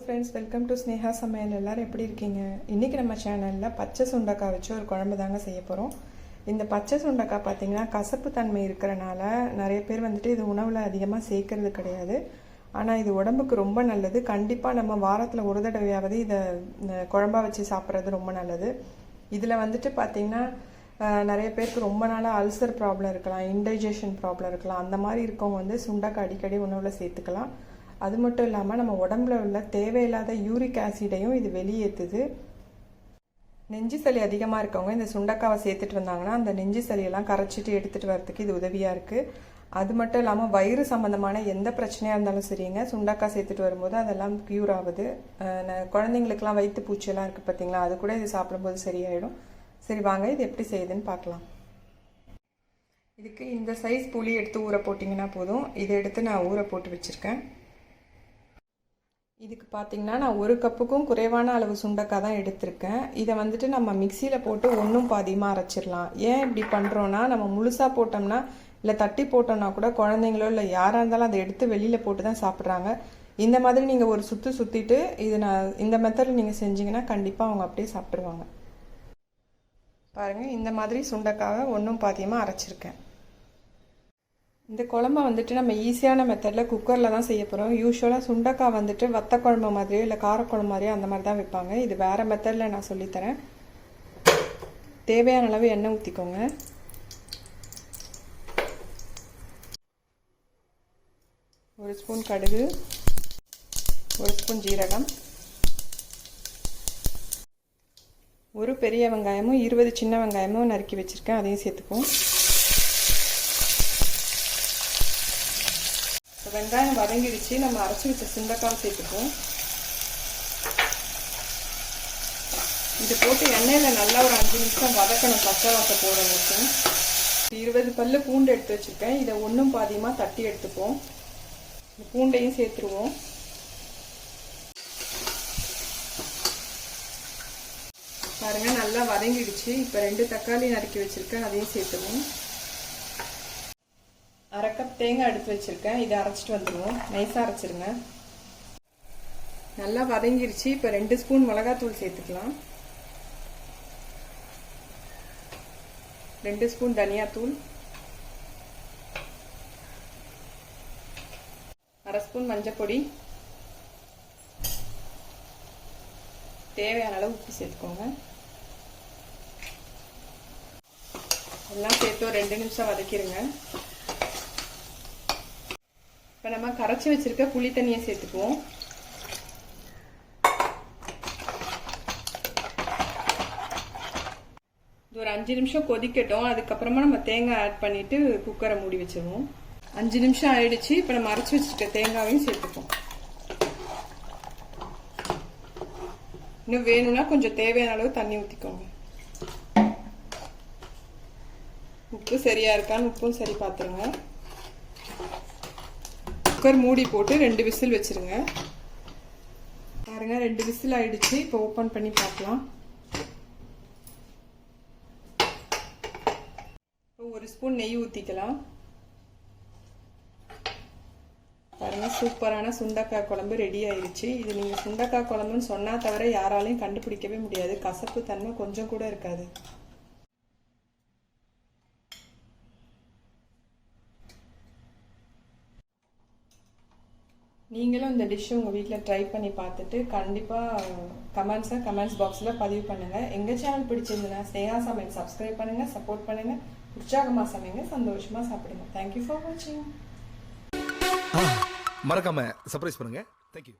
Friends, welcome to Sneha சமையல். எல்லோரும் எப்படி இருக்கீங்க? இன்றைக்கி நம்ம சேனலில் பச்சை சுண்டைக்காய் வச்சு ஒரு குழம்பு தாங்க செய்ய போகிறோம். இந்த பச்சை சுண்டைக்காய் பார்த்திங்கன்னா கசப்பு தன்மை இருக்கிறனால நிறைய பேர் இது உணவில் அதிகமாக சேர்க்கறது கிடையாது. ஆனால் இது உடம்புக்கு ரொம்ப நல்லது. கண்டிப்பாக நம்ம வாரத்தில் ஒரு தடவையாவது இதை குழம்பா வச்சு சாப்பிட்றது ரொம்ப நல்லது. இதில் பார்த்திங்கன்னா நிறைய பேருக்கு ரொம்ப நாளாக அல்சர் ப்ராப்ளம் இருக்கலாம், இன்டைஜஷன் ப்ராப்ளம் இருக்கலாம். அந்த மாதிரி இருக்கவங்க சுண்டைக்காய் அடிக்கடி உணவில் சேர்த்துக்கலாம். அது மட்டும் இல்லாமல் நம்ம உடம்புல உள்ள தேவையில்லாத யூரிக் ஆசிடையும் இது வெளியேற்றுது. நெஞ்சு சளி அதிகமாக இருக்கவங்க இந்த சுண்டைக்காவை சேர்த்துட்டு வந்தாங்கன்னா அந்த நெஞ்சு சளியெல்லாம் கரைச்சிட்டு எடுத்துகிட்டு வரதுக்கு இது உதவியாக இருக்குது. அது மட்டும் இல்லாமல் வயிறு சம்மந்தமான எந்த பிரச்சனையாக இருந்தாலும் சரிங்க, சுண்டைக்காய் சேர்த்துட்டு வரும்போது அதெல்லாம் க்யூர் ஆகுது. குழந்தைங்களுக்கெல்லாம் வயிற்று பூச்சியெல்லாம் இருக்குது பார்த்தீங்களா, அது கூட இது சாப்பிடும்போது சரியாயிடும். சரி வாங்க, இது எப்படி செய்யுதுன்னு பார்க்கலாம். இதுக்கு இந்த சைஸ் புளி எடுத்து ஊற போட்டிங்கன்னா போதும். இதை எடுத்து நான் ஊற போட்டு வச்சுருக்கேன். இதுக்கு பார்த்திங்கன்னா நான் ஒரு கப்புக்கும் குறைவான அளவு சுண்டைக்காய் தான் எடுத்திருக்கேன். இதை நம்ம மிக்சியில் போட்டு ஒன்றும் பாதியமாக அரைச்சிடலாம். ஏன் இப்படி பண்ணுறோன்னா, நம்ம முழுசாக போட்டோம்னா இல்லை தட்டி போட்டோம்னா கூட குழந்தைங்களோ இல்லை யாராக இருந்தாலும் அதை எடுத்து வெளியில் போட்டு தான் சாப்பிட்றாங்க. இந்த மாதிரி நீங்கள் ஒரு சுற்றிட்டு இந்த மெத்தடில் நீங்கள் செஞ்சிங்கன்னா கண்டிப்பாக அவங்க அப்படியே சாப்பிட்ருவாங்க. பாருங்கள், இந்த மாதிரி சுண்டைக்காவை ஒன்றும் பாதியமாக அரைச்சிருக்கேன். இந்த குழம்பை நம்ம ஈஸியான மெத்தடில் குக்கரில் தான் செய்ய போகிறோம். யூஸ்வலாக சுண்டைக்காய் வத்த குழம்பு மாதிரியோ இல்லை காரக்குழம்பு மாதிரியோ அந்த மாதிரி தான் வைப்பாங்க. இது வேறு மெத்தடில் நான் சொல்லித்தரேன். தேவையான அளவு எண்ணெய் ஊற்றிக்கோங்க. ஒரு ஸ்பூன் கடுகு, ஒரு ஸ்பூன் ஜீரகம், ஒரு பெரிய வெங்காயமும் 20 சின்ன வெங்காயமும் நறுக்கி வச்சுருக்கேன், அதையும் சேர்த்துப்போம். வெங்காயம் வதங்கிடுச்சு. நம்ம அரைச்சி வச்ச சுண்டைக்காய் சேர்த்துப்போம். இது போட்டு எண்ணெயில் நல்லா ஒரு 5 நிமிஷம் வதக்கணும், பச்சை வாசம் போட வரைக்கும். 20 பல்லு பூண்டு எடுத்து வச்சுருக்கேன். இதை ஒன்றும் பாதியமாக தட்டி எடுத்துப்போம். இந்த பூண்டையும் சேர்த்துருவோம். பாருங்கள், நல்லா வதங்கிடுச்சு. இப்போ 2 தக்காளி நறுக்கி வச்சுருக்கேன், அதையும் சேர்த்துருவோம். 1/2 கப் தேங்காய் எடுத்து வச்சுருக்கேன், இதை அரைச்சிட்டு வந்துடுவோம். நைஸாக அரைச்சிருங்க. நல்லா வதங்கிருச்சு. இப்போ 2 ஸ்பூன் மிளகாத்தூள் சேர்த்துக்கலாம். 2 ஸ்பூன் தனியாத்தூள், 1/2 ஸ்பூன் மஞ்சப்பொடி, தேவையான அளவு உப்பு சேர்த்துக்கோங்க. எல்லாம் சேர்த்து ஒரு 2 நிமிஷம் வதக்கிடுங்க. இப்போ நம்ம கரைச்சி வச்சிருக்க புளி தண்ணியை சேர்த்துக்குவோம். இது ஒரு 5 நிமிஷம் கொதிக்கட்டும். அதுக்கப்புறமா நம்ம தேங்காய் ஆட் பண்ணிட்டு குக்கரை மூடி வச்சிருவோம். 5 நிமிஷம் ஆயிடுச்சு. இப்போ நம்ம அரைச்சி வச்சிருக்க தேங்காயையும் சேர்த்துப்போம். இன்னும் வேணும்னா கொஞ்சம் தேவையான அளவு தண்ணி ஊற்றிக்கோங்க. உப்பு சரியா இருக்கான்னு உப்பும் சரி பார்த்துருங்க. குக்கர் மூடி போட்டு 2 விசில் வச்சிருங்க. பாருங்க, 2 விசில் ஆயிடுச்சு. இப்போ ஓப்பன் பண்ணி பார்க்கலாம். இப்போ 1 ஸ்பூன் நெய் ஊற்றிக்கலாம். பாருங்க, சூப்பரான சுண்டைக்காய் குழம்பு ரெடி ஆயிடுச்சு. இது நீங்கள் சுண்டைக்காய் குழம்புன்னு சொன்னா தவிர யாராலையும் கண்டுபிடிக்கவே முடியாது. கசப்பு தன்மை கொஞ்சம் கூட இருக்காது. நீங்களும் இந்த டிஷ் உங்கள் வீட்டில் ட்ரை பண்ணி பார்த்துட்டு கண்டிப்பாக கமெண்ட்ஸ் பாக்ஸில் பதிவு பண்ணுங்கள். எங்கள் சேனல் பிடிச்சிருந்துன்னா ஸ்னேஹா சமையல் சப்ஸ்கிரைப் பண்ணுங்கள், சப்போர்ட் பண்ணுங்கள், உற்சாகமாக சமைங்க, சந்தோஷமாக சாப்பிடுங்க. தேங்க்யூ ஃபார் வாட்சிங். மறக்காம சர்ப்ரைஸ் பண்ணுங்க. தேங்க்யூ.